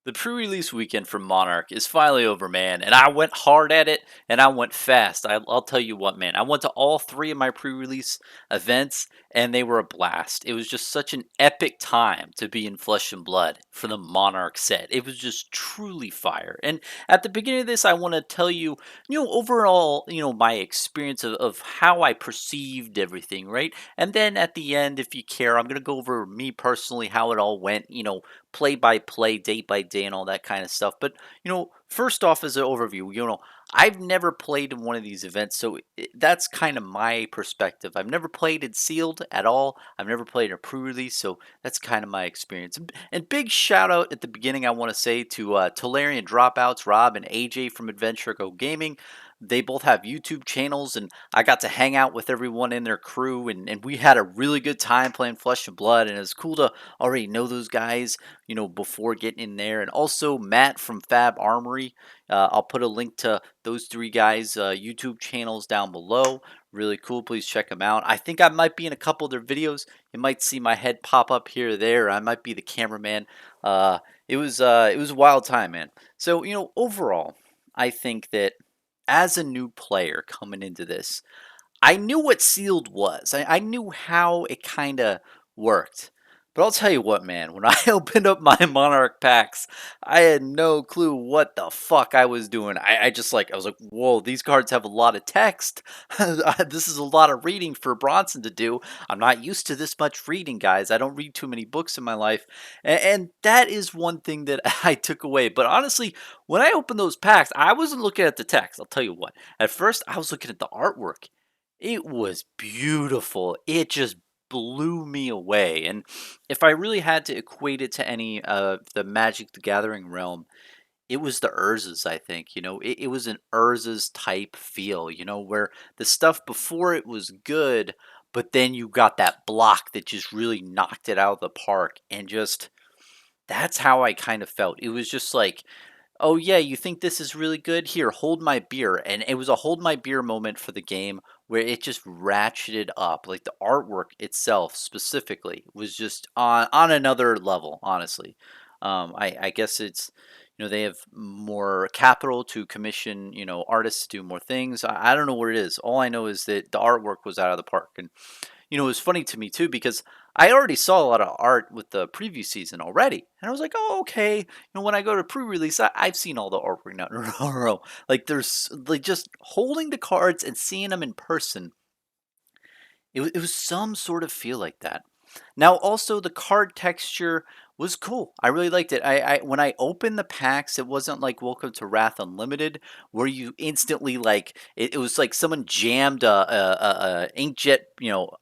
The pre-release weekend for Monarch is finally over, man, and I went hard at it, and I went fast. I'll tell you what, man. I went to all three of my pre-release events, and they were a blast. It was just such an epic time to be in Flesh and Blood for the Monarch set. It was just truly fire. And at the beginning of this, I want to tell you, overall, my experience of how I perceived everything, right? And then at the end, if you care, I'm gonna go over me personally, how it all went, play by play, day by day, and all that kind of stuff. But first off, as an overview, I've never played in one of these events, so that's kind of my perspective. I've never played in sealed at all. I've never played in a pre-release, so that's kind of my experience. And big shout out at the beginning, I want to say to Tolarian Dropouts, Rob and AJ from Adventure Go Gaming. They both have YouTube channels, and I got to hang out with everyone in their crew, and we had a really good time playing Flesh and Blood, and it was cool to already know those guys, before getting in there. And also Matt from Fab Armory. I'll put a link to those three guys' YouTube channels down below. Really cool. Please check them out. I think I might be in a couple of their videos. You might see my head pop up here or there. I might be the cameraman. It was a wild time, man. So overall, I think that as a new player coming into this, I knew what sealed was. I knew how it kind of worked. But I'll tell you what, man, when I opened up my Monarch packs, I had no clue what the fuck I was doing. I was like, whoa, these cards have a lot of text. This is a lot of reading for Bronson to do. I'm not used to this much reading, guys. I don't read too many books in my life. And that is one thing that I took away. But honestly, when I opened those packs, I wasn't looking at the text. I'll tell you what. At first, I was looking at the artwork. It was beautiful. It just blew me away. And if I really had to equate it to any of the Magic the Gathering realm, it was the Urzas, I think. It was an Urzas type feel, where the stuff before it was good, but then you got that block that just really knocked it out of the park. And just that's how I kind of felt. It was just like, oh yeah, you think this is really good? Here, hold my beer. And it was a hold my beer moment for the game where it just ratcheted up. Like the artwork itself specifically was just on another level, honestly. I guess it's they have more capital to commission, artists to do more things. I don't know what it is. All I know is that the artwork was out of the park. And it was funny to me too because I already saw a lot of art with the preview season already, and I was like, "Oh, okay." When I go to pre-release, I've seen all the artwork now in a row. Like there's like just holding the cards and seeing them in person. It was some sort of feel like that. Now, also the card texture was cool. I really liked it. I when I opened the packs, it wasn't like Welcome to Wrath Unlimited, where you instantly like it was like someone jammed a inkjet,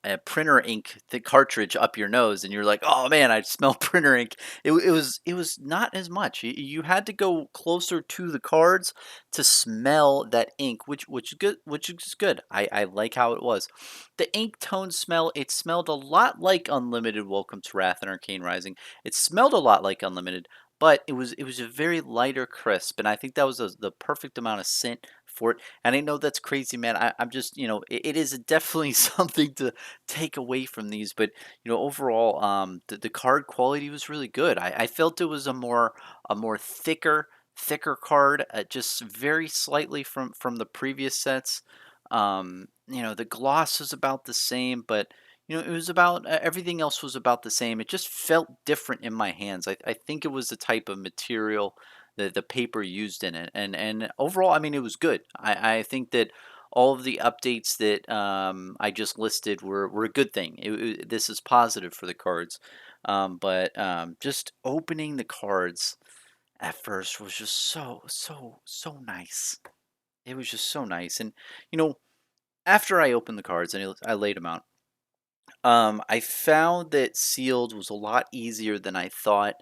a printer ink the cartridge up your nose, and you're like, oh man, I smell printer ink. It was not as much. You had to go closer to the cards to smell that ink, which is good. Which is good. I like how it was. The ink tone smell, it smelled a lot like Unlimited Welcome to Wrath and Arcane Rising. It smelled a lot like Unlimited, but it was a very lighter crisp, and I think that was the perfect amount of scent for it. And I know that's crazy, man. I'm just, it is definitely something to take away from these, but overall, the card quality was really good. I felt it was a more thicker card, just very slightly from the previous sets. The gloss was about the same, but it was about everything else was about the same. It just felt different in my hands. I think it was the type of material, the paper used in it, and overall, I mean, it was good. I think that all of the updates that I just listed were a good thing. This is positive for the cards, but just opening the cards at first was just so nice. It was just so nice, and you know after I opened the cards and I laid them out, I found that sealed was a lot easier than I thought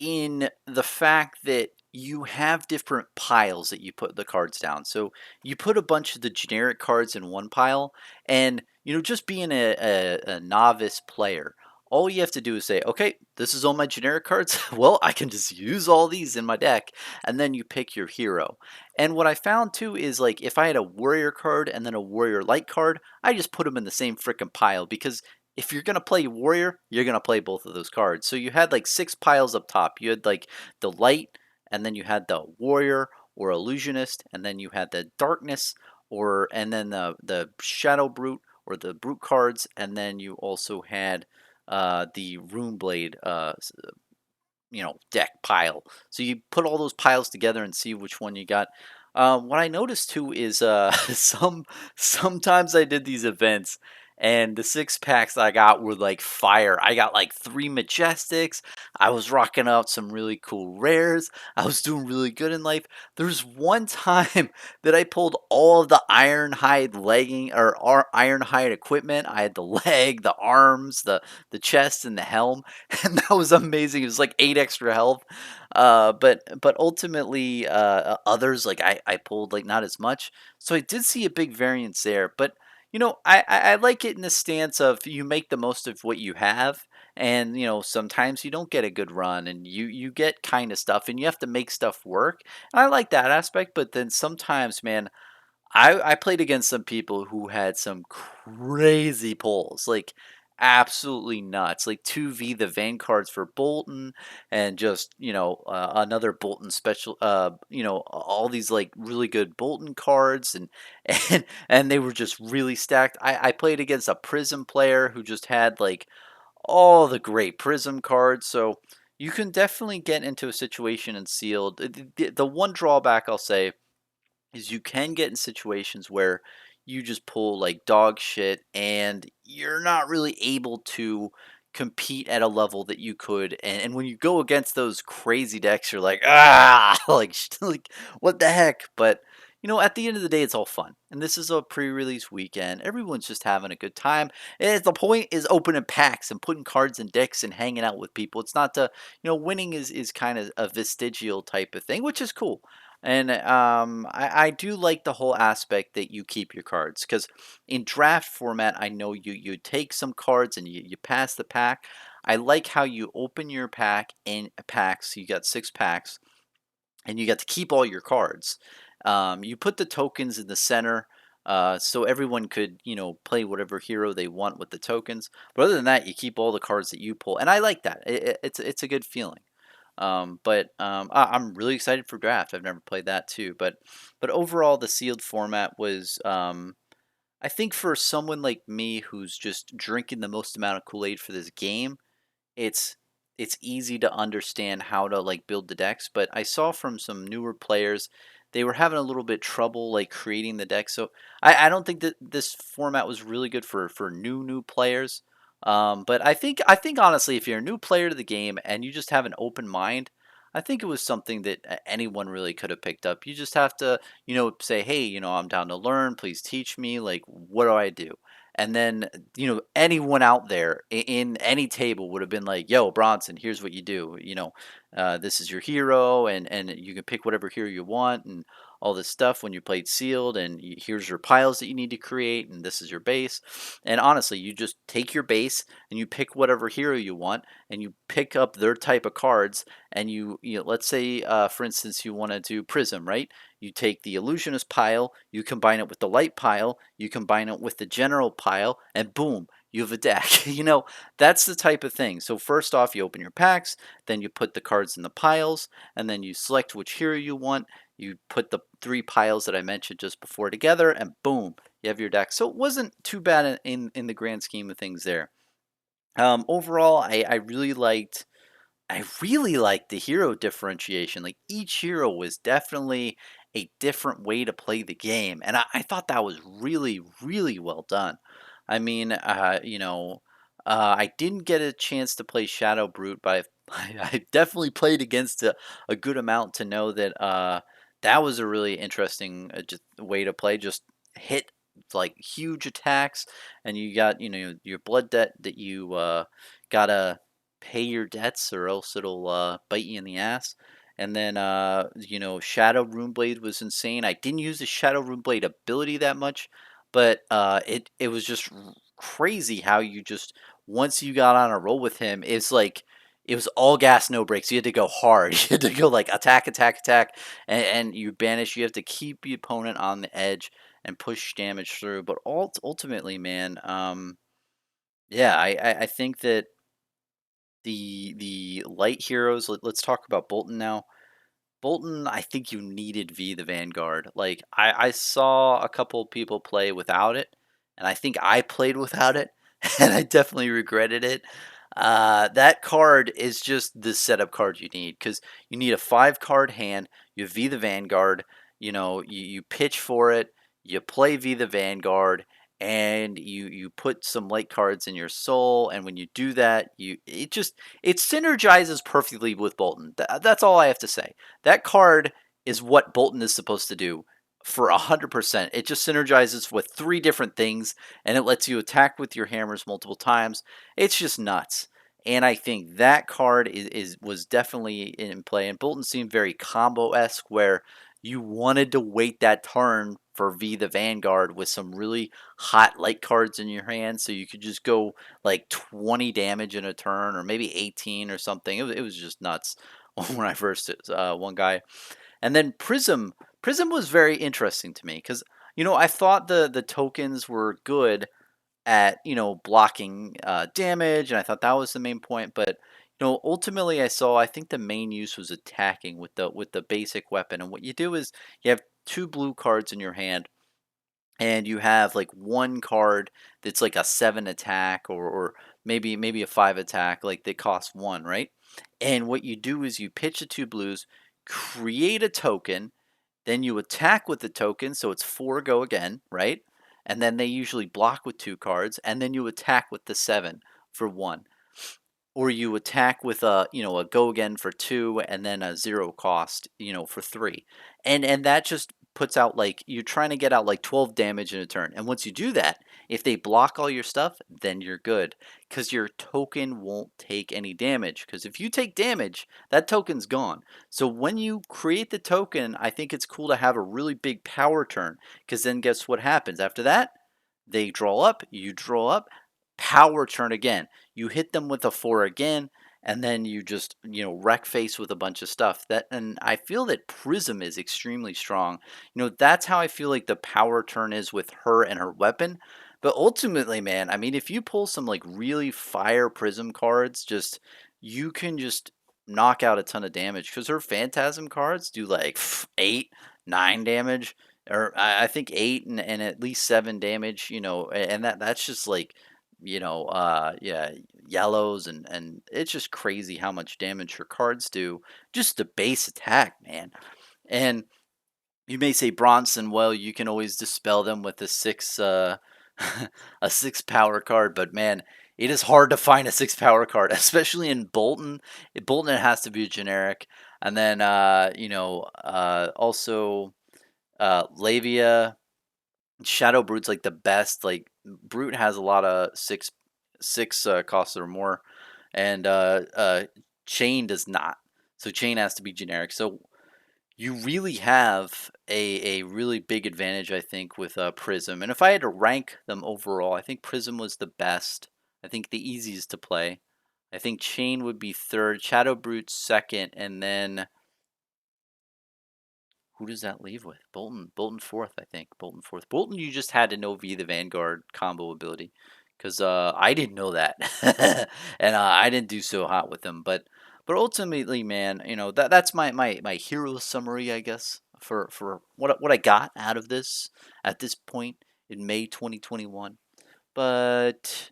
in the fact that you have different piles that you put the cards down. So you put a bunch of the generic cards in one pile, and just being a novice player, all you have to do is say, okay, this is all my generic cards. Well, I can just use all these in my deck, and then you pick your hero. And what I found too is like if I had a warrior card and then a warrior light card, I just put them in the same freaking pile because if you're gonna play warrior, you're gonna play both of those cards. So you had like 6 piles up top. You had like the light, and then you had the warrior or illusionist, and then you had the darkness, or and then the shadow brute or the brute cards, and then you also had the rune blade deck pile. So you put all those piles together and see which one you got. What I noticed too is sometimes I did these events and the 6 packs I got were like fire. I got like 3 majestics. I was rocking out some really cool rares. I was doing really good in life. There's one time that I pulled all of the ironhide legging or ironhide equipment. I had the leg, the arms, the chest, and the helm. And that was amazing. It was like 8 extra health. But ultimately, others like I pulled like not as much, so I did see a big variance there. But I like it in the stance of you make the most of what you have, and sometimes you don't get a good run, and you get kind of stuff, and you have to make stuff work. And I like that aspect, but then sometimes, man, I played against some people who had some crazy pulls, like absolutely nuts, like 2v the Vanguards for Bolton, and just another Bolton special, all these like really good Bolton cards, and and they were just really stacked. I played against a Prism player who just had like all the great Prism cards, so you can definitely get into a situation in sealed. The one drawback I'll say is you can get in situations where you just pull like dog shit and you're not really able to compete at a level that you could, and when you go against those crazy decks you're like like like what the heck. But at the end of the day it's all fun, and this is a pre-release weekend, everyone's just having a good time, and the point is opening packs and putting cards in decks and hanging out with people. It's not to winning is kind of a vestigial type of thing, which is cool. And I do like the whole aspect that you keep your cards, because in draft format, I know you take some cards and you pass the pack. I like how you open your pack in packs. You got 6 packs, and you got to keep all your cards. You put the tokens in the center, so everyone could play whatever hero they want with the tokens. But other than that, you keep all the cards that you pull, and I like that. It's a good feeling. I'm really excited for draft. I've never played that too, but overall, the sealed format was, I think, for someone like me who's just drinking the most amount of Kool-Aid for this game, it's it's easy to understand how to like build the decks. But I saw from some newer players they were having a little bit trouble like creating the deck. So I don't think that this format was really good for new players. But I think honestly, if you're a new player to the game and you just have an open mind, I think it was something that anyone really could have picked up. You just have to say, hey, I'm down to learn, please teach me, like what do I do? And then anyone out there in any table would have been like, yo, Bronson, here's what you do. This is your hero, and you can pick whatever hero you want, and all this stuff when you played sealed, and here's your piles that you need to create, and this is your base. And honestly, you just take your base and you pick whatever hero you want, and you pick up their type of cards, and let's say, for instance, you want to do Prism, right? You take the illusionist pile, you combine it with the light pile, you combine it with the general pile, and boom, you have a deck. That's the type of thing. So first off, you open your packs, then you put the cards in the piles, and then you select which hero you want. You put the 3 piles that I mentioned just before together, and boom, you have your deck. So it wasn't too bad in the grand scheme of things there. Overall, I really liked the hero differentiation. Like each hero was definitely a different way to play the game, and I thought that was really, really well done. I mean, I didn't get a chance to play Shadow Brute, but I definitely played against a good amount to know that that was a really interesting just way to play. Just hit like huge attacks, and you got your blood debt that you gotta pay your debts or else it'll bite you in the ass. And then Shadow Runeblade was insane. I didn't use the Shadow Runeblade ability that much, but it was just crazy how you just once you got on a roll with him, it's like it was all gas, no brakes. You had to go hard. You had to go like attack, attack, attack, and you banish. You have to keep the opponent on the edge and push damage through. But ultimately, man, Yeah, I think that the light heroes. Let's talk about Bolton now. Bolton, I think you needed V the Vanguard. Like I saw a couple people play without it, and I think I played without it, and I definitely regretted it. That card is just the setup card you need because you need a 5 card hand. You have V the Vanguard. You know, you pitch for it. You play V the Vanguard, and you put some light cards in your soul. And when you do that, it synergizes perfectly with Bolton. That's all I have to say. That card is what Bolton is supposed to do for 100%. It just synergizes with 3 different things, and it lets you attack with your hammers multiple times. It's just nuts. And I think that card was definitely in play. And Bolton seemed very combo esque, where you wanted to wait that turn for V the Vanguard with some really hot light cards in your hand, so you could just go like 20 damage in a turn, or maybe 18 or something. It was just nuts when I first one guy. And then Prism was very interesting to me because I thought the tokens were good at blocking damage, and I thought that was the main point. But ultimately, I think the main use was attacking with the basic weapon. And what you do is you have 2 blue cards in your hand, and you have like 1 card that's like a 7 attack, or maybe a 5 attack, like they cost 1, right? And what you do is you pitch the 2 blues, create a token, then you attack with the token, so it's 4 go again, right? And then they usually block with 2 cards, and then you attack with the 7 for 1. Or you attack with a go again for 2, and then a 0 cost, for 3. And that just puts out, like, you're trying to get out like 12 damage in a turn. And once you do that, if they block all your stuff, then you're good, cuz your token won't take any damage, cuz if you take damage, that token's gone. So when you create the token, I think it's cool to have a really big power turn, cuz then guess what happens after that? They draw up, you draw up, power turn again. You hit them with a 4 again, and then you just, wreck face with a bunch of stuff. And I feel that Prism is extremely strong. That's how I feel like the power turn is with her and her weapon. But ultimately, man, I mean, if you pull some like really fire Prism cards, just you can just knock out a ton of damage because her Phantasm cards do like 8, 9 damage, or I think 8 and at least 7 damage, and that's just like, yeah, yellows, and it's just crazy how much damage her cards do. Just the base attack, man. And you may say Bronson, well, you can always dispel them with a 6 a 6 power card, but man, it is hard to find a 6 power card, especially in Bolton. Bolton, it has to be generic. And then also Lavia, Shadow Brute's like the best. Like Brute has a lot of six costs or more, and Chain does not. So Chain has to be generic. So you really have a really big advantage, I think, with Prism. And if I had to rank them overall, I think Prism was the best. I think the easiest to play. I think Chain would be third, Shadow Brute second, and then who does that leave with? Bolton fourth, I think. Bolton fourth. Bolton, you just had to know V the Vanguard combo ability, because I didn't know that, and I didn't do so hot with them. But ultimately, man, that's my hero summary, I guess, for what I got out of this at this point in May 2021. But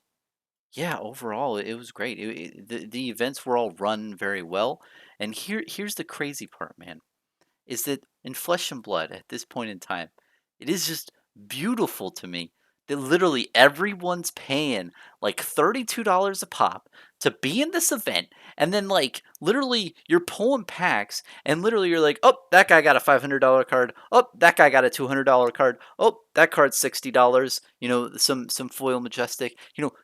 yeah, overall, it was great. The events were all run very well, and here's the crazy part, man, is that in Flesh and Blood at this point in time, it is just beautiful to me that literally everyone's paying like $32 a pop to be in this event. And then, like, literally, you're pulling packs, and literally, you're like, oh, that guy got a $500 card. Oh, that guy got a $200 card. Oh, that card's $60. Some foil majestic.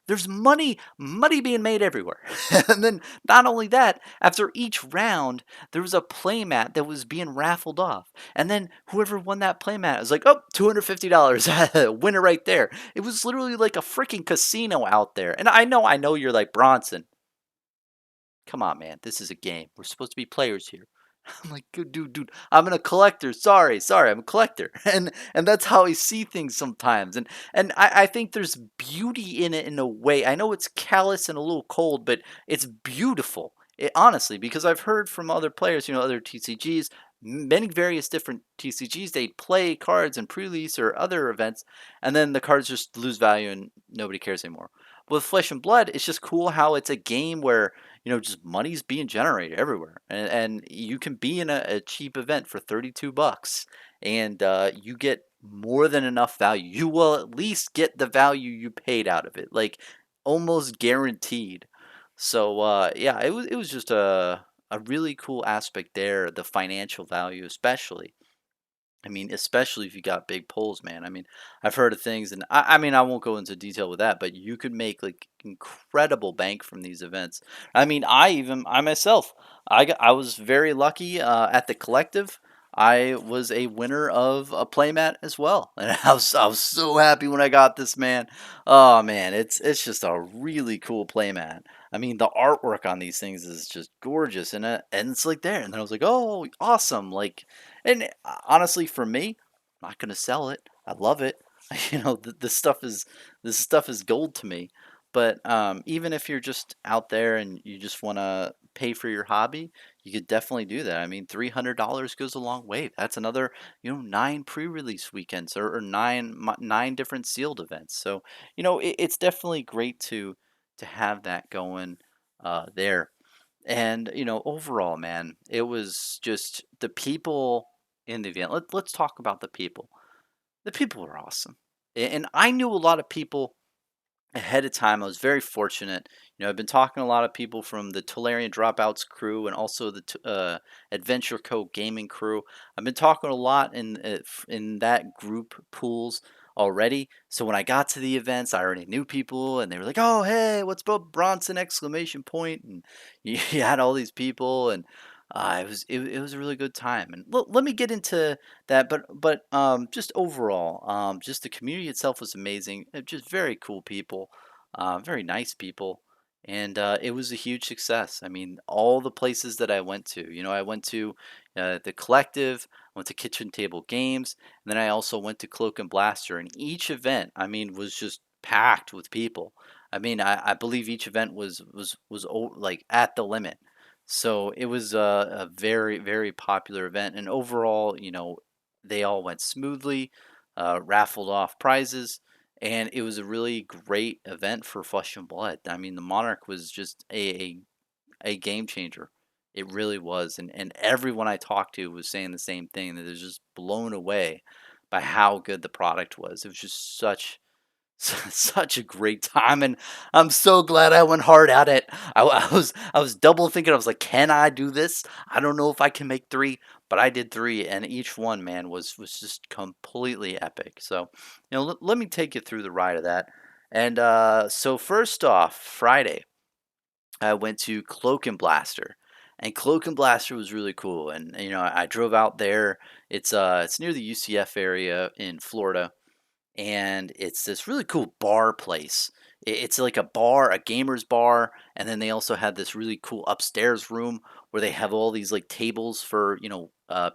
There's money being made everywhere. And then, not only that, after each round, there was a playmat that was being raffled off. And then whoever won that playmat was like, oh, $250. Winner right there. It was literally like a freaking casino out there. And I know you're like, Bronson, come on, man. This is a game. We're supposed to be players here. I'm like, dude, I'm a collector. Sorry, I'm a collector, and that's how I see things sometimes. And I think there's beauty in it in a way. I know it's callous and a little cold, but it's beautiful. Honestly, because I've heard from other players, other TCGs, many various different TCGs, they play cards in pre-release or other events, and then the cards just lose value and nobody cares anymore. With Flesh and Blood, it's just cool how it's a game where just money's being generated everywhere, and you can be in a cheap event for $32, and you get more than enough value. You will at least get the value you paid out of it, like almost guaranteed. So yeah, it was just a really cool aspect there, the financial value especially. I mean, especially if you got big pulls, man. I mean, I've heard of things, and I mean, I won't go into detail with that, but you could make like incredible bank from these events. I mean, I myself, I was very lucky at the collective. I was a winner of a playmat as well, and I was so happy when I got this, man. Oh man, it's just a really cool playmat. I mean, the artwork on these things is just gorgeous, and it's like there, and then I was like, oh, awesome, like. And honestly, for me, I'm not gonna sell it. I love it. This stuff is gold to me. But even if you're just out there and you just want to pay for your hobby, you could definitely do that. I mean, $300 goes a long way. That's another, 9 pre-release weekends or nine different sealed events. So it's definitely great to have that going there. And overall, man, it was just the people in the event. Let's talk about the people. The people were awesome. And I knew a lot of people ahead of time. I was very fortunate. I've been talking to a lot of people from the Tolarian Dropouts crew and also the Adventure Co gaming crew. I've been talking a lot in that group pools already. So when I got to the events, I already knew people, and they were like, "Oh, hey, what's up, Bronson!" Exclamation point, and you had all these people, and it was a really good time. And let me get into that, but just overall, just the community itself was amazing. Just very cool people, very nice people, and it was a huge success. I mean, all the places that I went to, I went to the Collective, I went to Kitchen Table Games, and then I also went to Cloak and Blaster, and each event, I mean, was just packed with people. I mean, I believe each event was like at the limit. So it was a very, very popular event, and overall, they all went smoothly, raffled off prizes, and it was a really great event for Flesh and Blood. I mean, the Monarch was just a game changer. It really was, and everyone I talked to was saying the same thing, that they was just blown away by how good the product was. It was just such a great time, and I'm so glad I went hard at it. I was double thinking. I was like, can I do this? I don't know if I can make three, but I did three, and each one, man, was just completely epic. So, let me take you through the ride of that. And so first off, Friday, I went to Cloak and Blaster. And Cloak and Blaster was really cool, and I drove out there. It's near the UCF area in Florida, and it's this really cool bar place. It's like a bar, a gamer's bar, and then they also had this really cool upstairs room where they have all these like tables for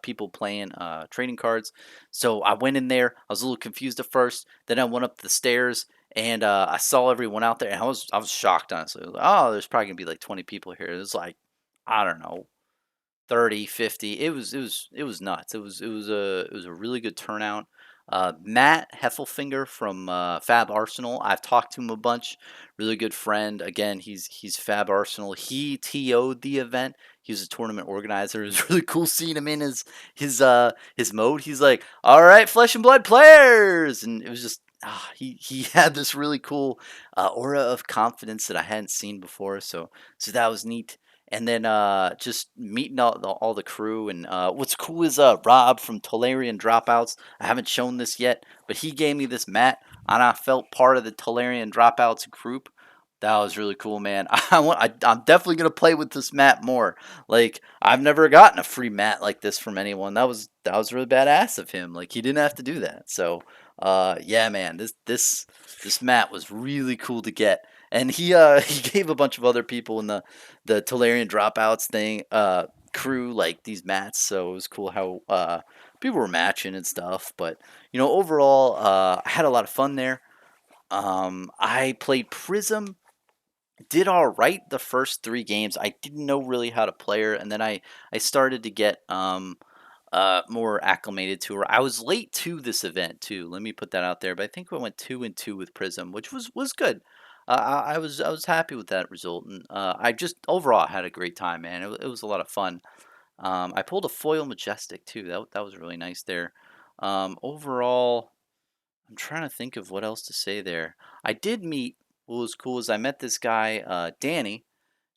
people playing trading cards. So I went in there. I was a little confused at first. Then I went up the stairs and I saw everyone out there, and I was shocked honestly. I was like, oh, there's probably gonna be like 20 people here. It was like I don't know, 30, 50. It was nuts. It was a really good turnout. Matt Heffelfinger from Fab Arsenal. I've talked to him a bunch. Really good friend. Again, he's Fab Arsenal. He TO'd the event. He was a tournament organizer. It was really cool seeing him in his mode. He's like, "All right, Flesh and Blood players," and it was just he had this really cool aura of confidence that I hadn't seen before. So that was neat. And then just meeting all the crew. And what's cool is Rob from Tolarian Dropouts. I haven't shown this yet, but he gave me this mat, and I felt part of the Tolarian Dropouts group. That was really cool, man. I'm definitely gonna play with this mat more. Like I've never gotten a free mat like this from anyone. That was really badass of him. Like he didn't have to do that. So yeah, man, this mat was really cool to get. And he he gave a bunch of other people in the Tolarian Dropouts thing. crew like these mats, so it was cool how people were matching and stuff. But overall, I had a lot of fun there. I played Prism, did all right the first 3 games. I didn't know really how to play her, and then I started to get more acclimated to her. I was late to this event too. Let me put that out there. But I think we went 2-2 with Prism, which was good. I was happy with that result, and I just overall had a great time, man. It was a lot of fun. I pulled a foil majestic too. That was really nice there. Overall, I'm trying to think of what else to say there. I did meet. What was cool is I met this guy, Danny,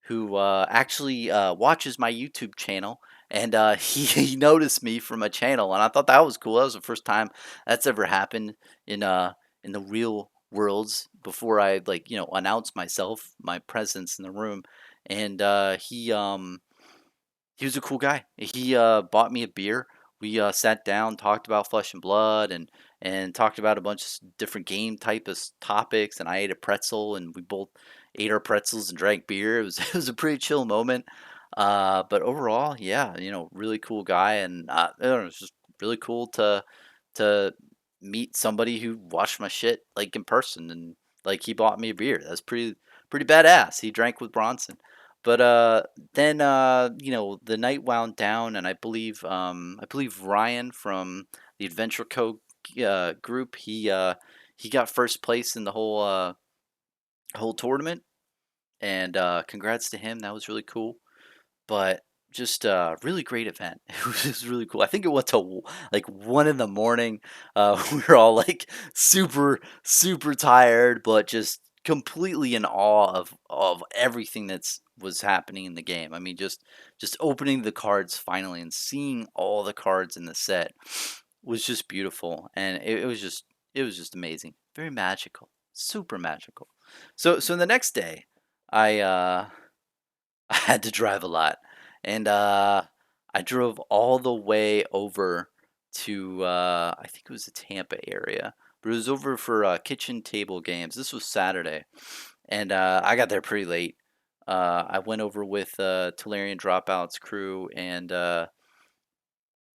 who actually watches my YouTube channel, and he noticed me from a channel, and I thought that was cool. That was the first time that's ever happened in uh in the real worlds before I like announced myself, my presence in the room, and he was a cool guy. He bought me a beer. We sat down, talked about Flesh and Blood, and talked about a bunch of different game type of topics. And I ate a pretzel, and we both ate our pretzels and drank beer. It was it was a pretty chill moment. But overall, yeah, really cool guy, and I don't know, it's just really cool to meet somebody who watched my shit like in person, and like he bought me a beer. That's pretty badass. He drank with Bronson. But then the night wound down, and I believe Ryan from the Adventure Code group, he got first place in the whole tournament, and congrats to him. That was really cool. But just a really great event. It was really cool. I think it went to like 1 in the morning. We were all like super super tired, but just completely in awe of everything that's was happening in the game. I mean, just opening the cards finally and seeing all the cards in the set was just beautiful, and it was just amazing, very magical, super magical. So the next day, I I had to drive a lot, and I drove all the way over to I think it was the Tampa area, but it was over for kitchen table games. This was Saturday, and I got there pretty late. I went over with Tolarian Dropout's crew, and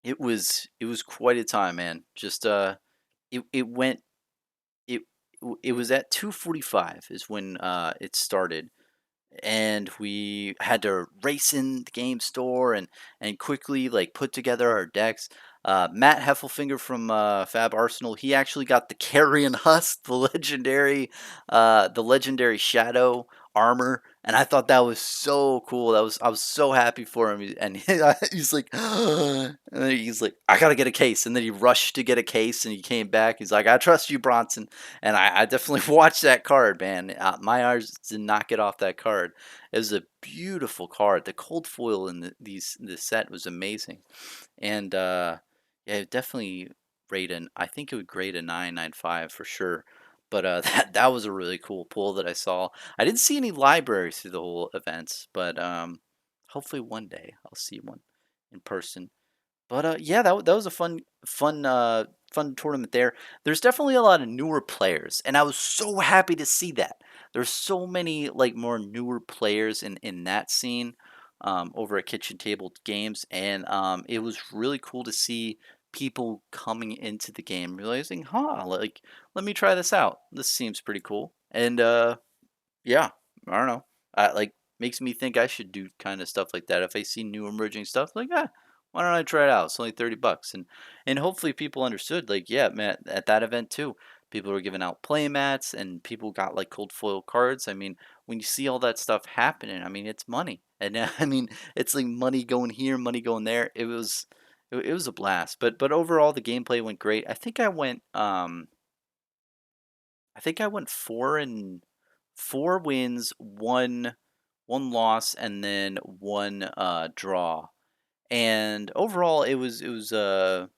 it was quite a time, man. Just it went it was at 2:45 is when it started, and we had to race in the game store and quickly like put together our decks. Matt Heffelfinger from Fab Arsenal, he actually got the Carrion Husk, the legendary Shadow armor, and I thought that was so cool. I was so happy for him, and he's like, and then he's like, I gotta get a case, and then he rushed to get a case, and he came back. He's like, I trust you, Bronson, and I definitely watched that card, man. My eyes did not get off that card. It was a beautiful card. The cold foil in this set was amazing, and yeah, it definitely rate an. I think it would grade a 9.95 for sure. But that was a really cool pull that I saw. I didn't see any libraries through the whole events, but hopefully one day I'll see one in person. But yeah, that was a fun tournament there. There's definitely a lot of newer players, and I was so happy to see that. There's so many like more newer players in that scene over at Kitchen Table Games, and it was really cool to see people coming into the game realizing, huh, like let me try this out. This seems pretty cool, and yeah, I don't know. Like makes me think I should do kind of stuff like that. If I see new emerging stuff, like why don't I try it out? It's only $30, and hopefully people understood. Like yeah, man, at that event too, people were giving out play mats, and people got like cold foil cards. I mean, when you see all that stuff happening, I mean it's money, and I mean it's like money going here, money going there. It was a blast. But overall, the gameplay went great. I think I went 4 wins, one loss, and then one draw. And overall, it was good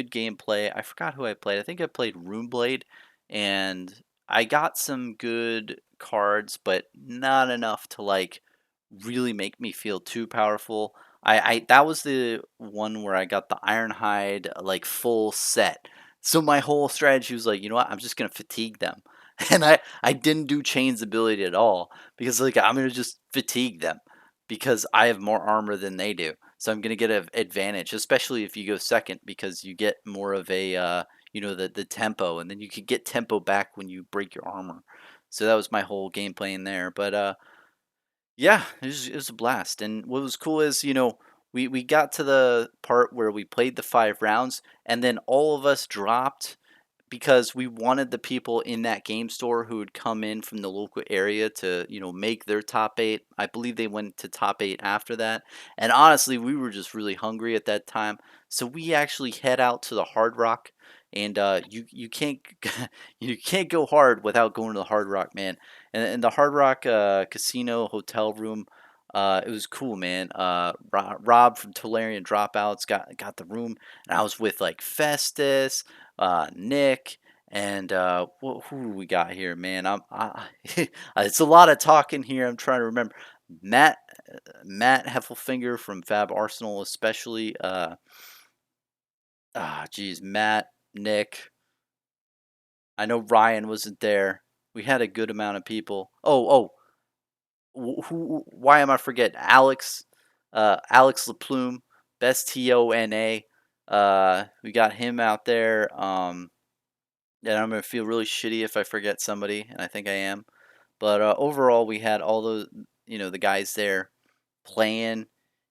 gameplay. I forgot who I played. I think I played Runeblade, and I got some good cards, but not enough to like really make me feel too powerful. I that was the one where I got the Ironhide like full set. So my whole strategy was like, you know what? I'm just gonna fatigue them, and I didn't do Chain's ability at all because like I'm gonna just fatigue them. because I have more armor than they do. So I'm gonna get an advantage, especially if you go second, because you get more of a the tempo, and then you could get tempo back when you break your armor. So that was my whole game plan there. But yeah, it was a blast. And what was cool is, we got to the part where we played the 5 rounds, and then all of us dropped because we wanted the people in that game store who would come in from the local area to, make their top 8. I believe they went to top 8 after that. And honestly, we were just really hungry at that time. So we actually head out to the Hard Rock, and you can't you can't go hard without going to the Hard Rock, man. And the Hard Rock casino hotel room, it was cool, man. Rob from Tolarian Dropouts got the room, and I was with like Festus, Nick, and who do we got here, man? It's a lot of talking here. I'm trying to remember. Matt, Matt Heffelfinger from Fab Arsenal, especially. Geez, Matt, Nick. I know Ryan wasn't there. We had a good amount of people. Who? Why am I forgetting? Alex, Alex LaPlume, best TONA. We got him out there. And I'm gonna feel really shitty if I forget somebody, and I think I am. But overall, we had all those, the guys there playing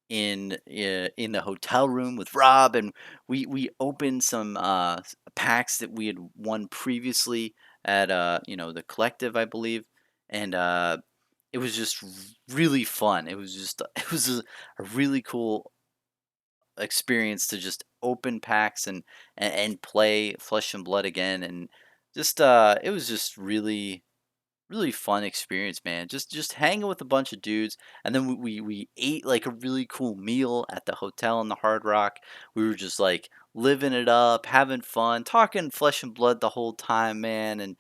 in the hotel room with Rob, and we opened some packs that we had won previously at the collective, I believe, and it was just really fun. It was just it was a really cool experience to just open packs and play Flesh and Blood again, and just it was just really fun experience, man. Just hanging with a bunch of dudes, and then we ate like a really cool meal at the hotel in the Hard Rock. We were just like living it up, having fun, talking Flesh and Blood the whole time, man. And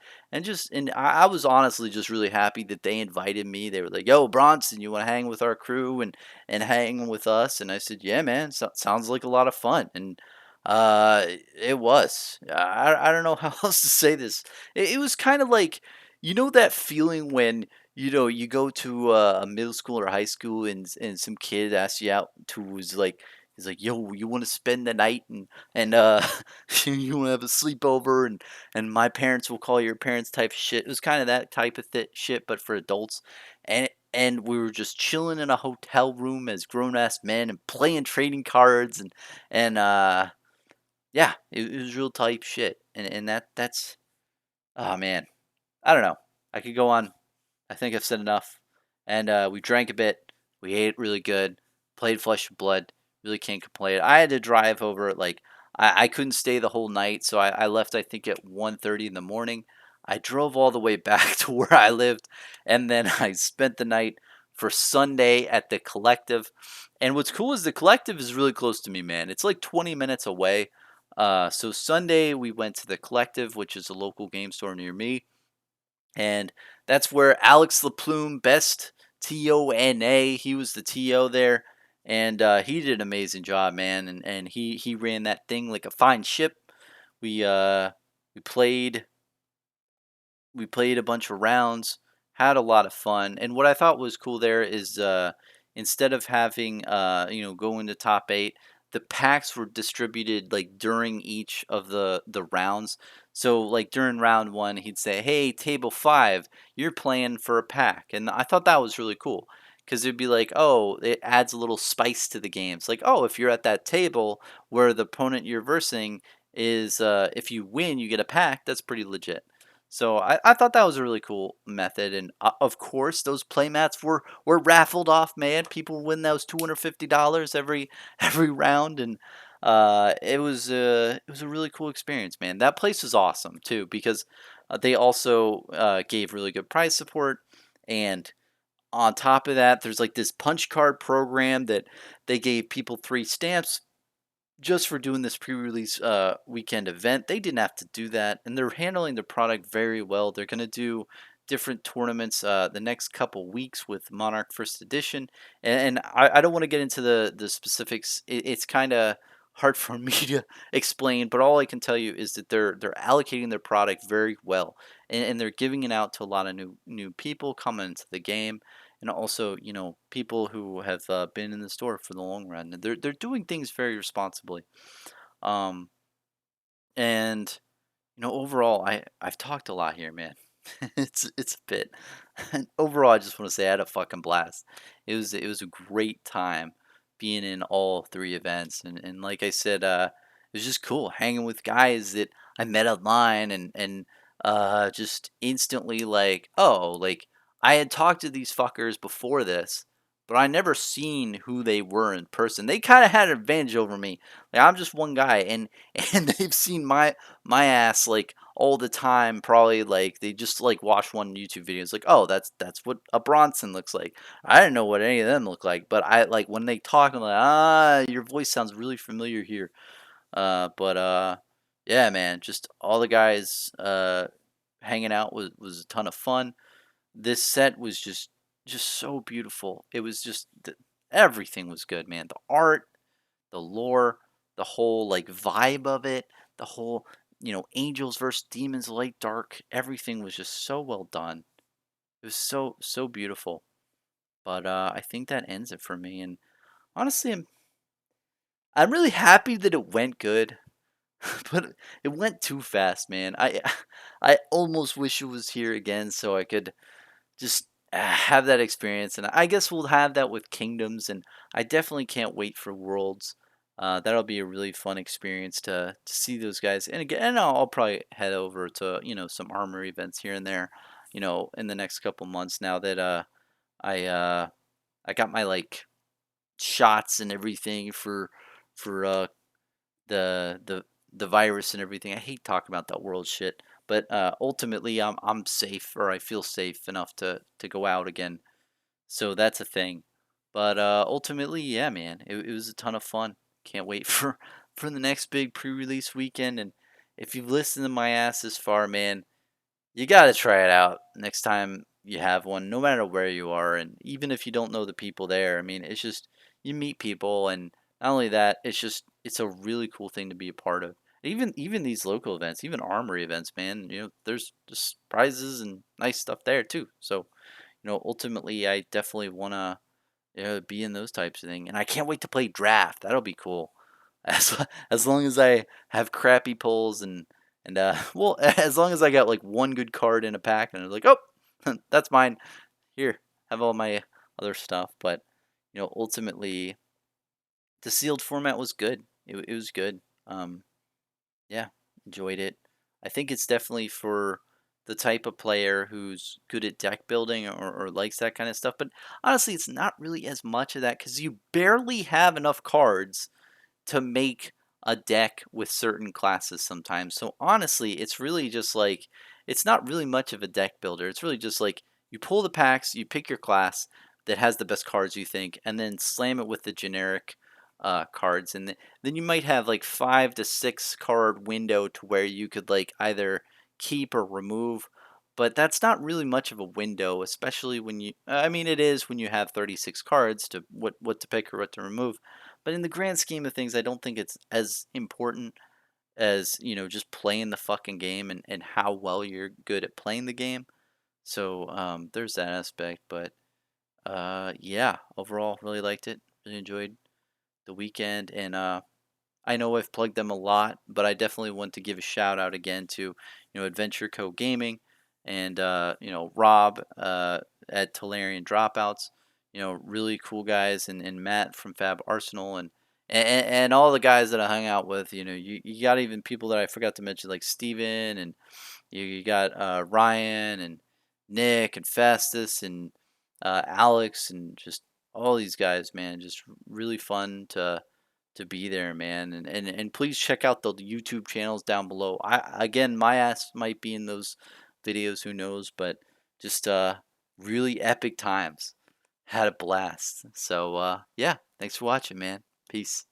I was honestly just really happy that they invited me. They were like, "Yo, Bronson, you want to hang with our crew and hang with us?" And I said, "Yeah, man. Sounds like a lot of fun." And it was. I don't know how else to say this. It was kind of like, that feeling when, you go to a middle school or high school, and some kid asks you out to, was like, he's like, "Yo, you want to spend the night, and you want to have a sleepover, and my parents will call your parents," type of shit. It was kind of that type of shit, but for adults. And we were just chilling in a hotel room as grown ass men and playing trading cards, and yeah, it was real type shit. And that's, oh man, I don't know. I could go on. I think I've said enough. And we drank a bit. We ate really good. Played Flesh and Blood. Really can't complain. I had to drive over it. Like, I couldn't stay the whole night, so I left, I think, at 1:30 in the morning. I drove all the way back to where I lived, and then I spent the night for Sunday at the Collective. And what's cool is the Collective is really close to me, man. It's like 20 minutes away. So Sunday we went to the Collective, which is a local game store near me, and that's where Alex LaPlume, best TONA, he was the TO there, and he did an amazing job, man. And he ran that thing like a fine ship. We uh we played we played a bunch of rounds, had a lot of fun. And what I thought was cool there is, instead of having go into top 8, the packs were distributed like during each of the rounds. So like during round 1, he'd say, "Hey, table 5, you're playing for a pack." And I thought that was really cool, because it'd be like, oh, it adds a little spice to the games. Like, oh, if you're at that table where the opponent you're versing is, if you win, you get a pack. That's pretty legit. So I thought that was a really cool method, and of course those playmats were raffled off, man. People win those $250 every every round, and it was a really cool experience, man. That place was awesome too, because they also gave really good prize support, and on top of that, there's like this punch card program that they gave people 3 stamps just for doing this pre-release weekend event. They didn't have to do that, and they're handling the product very well. They're going to do different tournaments the next couple weeks with Monarch First Edition, and I don't want to get into the specifics. It's kind of hard for me to explain, but all I can tell you is that they're allocating their product very well, and they're giving it out to a lot of new people coming into the game. and also, people who have been in the store for the long run. They're doing things very responsibly. Um, and overall, I've talked a lot here, man. It's a bit. And overall, I just want to say I had a fucking blast. It was a great time being in all three events, and like I said, it was just cool hanging with guys that I met online, and just instantly like, oh, like I had talked to these fuckers before this, but I never seen who they were in person. They kind of had an advantage over me. Like I'm just one guy, and and they've seen my ass like all the time. Probably like they just like watch one YouTube video. It's like, oh, that's what a Bronson looks like. I didn't know what any of them look like, but I like when they talk, I'm like, your voice sounds really familiar here. But yeah, man, just all the guys hanging out was a ton of fun. This set was just so beautiful. It was just everything was good, man. The art, the lore, the whole like vibe of it, the whole angels versus demons, light dark, everything was just so well done. It was so beautiful. But I think that ends it for me. And honestly, I'm really happy that it went good, but it went too fast, man. I almost wish it was here again so I could just have that experience. And I guess we'll have that with Kingdoms, and I definitely can't wait for Worlds. That'll be a really fun experience to see those guys. And again, and I'll probably head over to some armor events here and there, in the next couple months. Now that I uh I got my like shots and everything for the the the virus and everything. I hate talking about that world shit, but ultimately I'm safe, or I feel safe enough to go out again. So that's a thing. But ultimately, yeah, man, it was a ton of fun. Can't wait for the next big pre-release weekend. And if you've listened to my ass this far, man, you gotta try it out next time you have one, no matter where you are, and even if you don't know the people there. I mean, it's just you meet people, and not only that, it's a really cool thing to be a part of. Even these local events, even armory events, man. There's just prizes and nice stuff there too. So ultimately, I definitely wanna be in those types of things, and I can't wait to play draft. That'll be cool. As long as I have crappy pulls and well, as long as I got like one good card in a pack, and it's like, oh, that's mine. Here, have all my other stuff. But ultimately, the sealed format was good. It was good. Yeah, enjoyed it. I think it's definitely for the type of player who's good at deck building or likes that kind of stuff. But honestly, it's not really as much of that because you barely have enough cards to make a deck with certain classes sometimes. So honestly, it's really just like it's not really much of a deck builder. It's really just like you pull the packs, you pick your class that has the best cards you think, and then slam it with the generic cards, and then you might have like 5 to 6 card window to where you could like either keep or remove. But that's not really much of a window, especially when I mean, it is when you have 36 cards to what to pick or what to remove. But in the grand scheme of things, I don't think it's as important as, just playing the fucking game and how well you're good at playing the game. So there's that aspect. But yeah, overall, really liked it. Really enjoyed the weekend. And I know I've plugged them a lot, but I definitely want to give a shout out again to, Adventure Co Gaming and Rob at Talarian Dropouts. Really cool guys, and Matt from Fab Arsenal, and all the guys that I hung out with. You got even people that I forgot to mention like Steven, and you got Ryan and Nick and Festus and Alex, and just all these guys, man. Just really fun to be there, man. And please check out the YouTube channels down below. Again, my ass might be in those videos, who knows, but just really epic times. Had a blast. So yeah, thanks for watching, man. Peace.